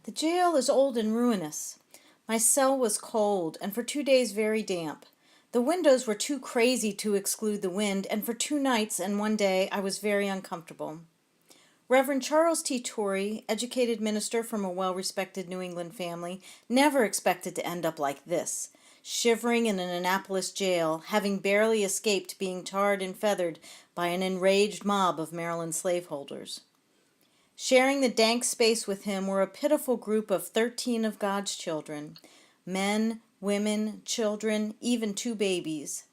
The jail is old and ruinous. My cell was cold, and for 2 days very damp. The windows were too crazy to exclude the wind, and for 2 nights and one day I was very uncomfortable. Reverend Charles T. Torrey, educated minister from a well-respected New England family, never expected to end up like this, shivering in an Annapolis jail, having barely escaped being tarred and feathered by an enraged mob of Maryland slaveholders. Sharing the dank space with him were a pitiful group of 13 of God's children, men, women, children, even 2 babies.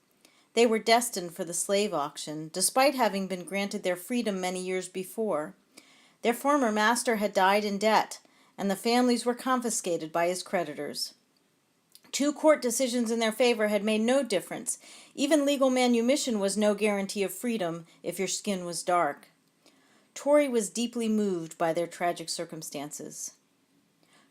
They were destined for the slave auction, despite having been granted their freedom many years before. Their former master had died in debt, and the families were confiscated by his creditors. 2 court decisions in their favor had made no difference. Even legal manumission was no guarantee of freedom if your skin was dark. Torrey was deeply moved by their tragic circumstances.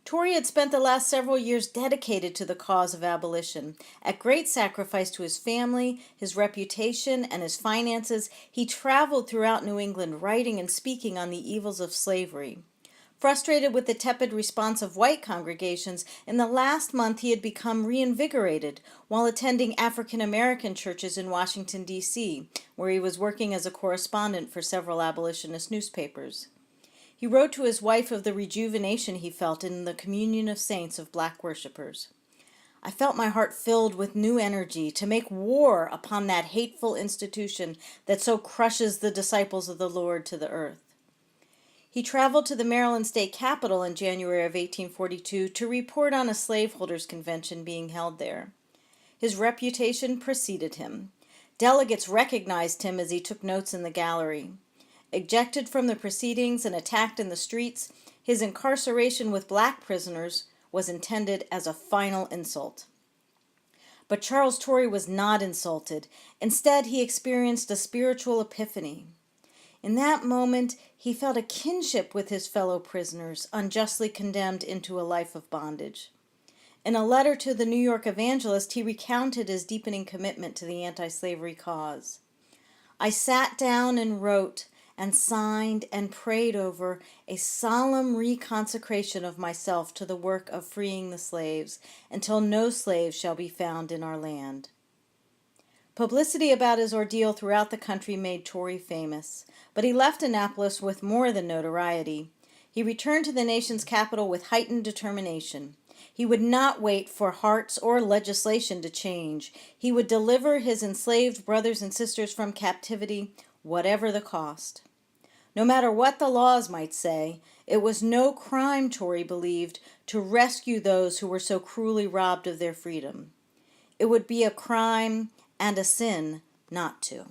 Torrey had spent the last several years dedicated to the cause of abolition. At great sacrifice to his family, his reputation, and his finances, he traveled throughout New England writing and speaking on the evils of slavery. Frustrated with the tepid response of white congregations, in the last month he had become reinvigorated while attending African American churches in Washington, D.C., where he was working as a correspondent for several abolitionist newspapers. He wrote to his wife of the rejuvenation he felt in the communion of saints of black worshipers. I felt my heart filled with new energy to make war upon that hateful institution that so crushes the disciples of the Lord to the earth. He traveled to the Maryland state capitol in January of 1842 to report on a slaveholders' convention being held there. His reputation preceded him. Delegates recognized him as he took notes in the gallery. Ejected from the proceedings and attacked in the streets, his incarceration with black prisoners was intended as a final insult. But Charles Torrey was not insulted. Instead, he experienced a spiritual epiphany. In that moment, he felt a kinship with his fellow prisoners, unjustly condemned into a life of bondage. In a letter to the New York Evangelist, he recounted his deepening commitment to the anti-slavery cause. I sat down and wrote and signed and prayed over a solemn reconsecration of myself to the work of freeing the slaves until no slaves shall be found in our land. Publicity about his ordeal throughout the country made Torrey famous, but he left Annapolis with more than notoriety. He returned to the nation's capital with heightened determination. He would not wait for hearts or legislation to change. He would deliver his enslaved brothers and sisters from captivity, whatever the cost. No matter what the laws might say, it was no crime, Torrey believed, to rescue those who were so cruelly robbed of their freedom. It would be a crime and a sin not to.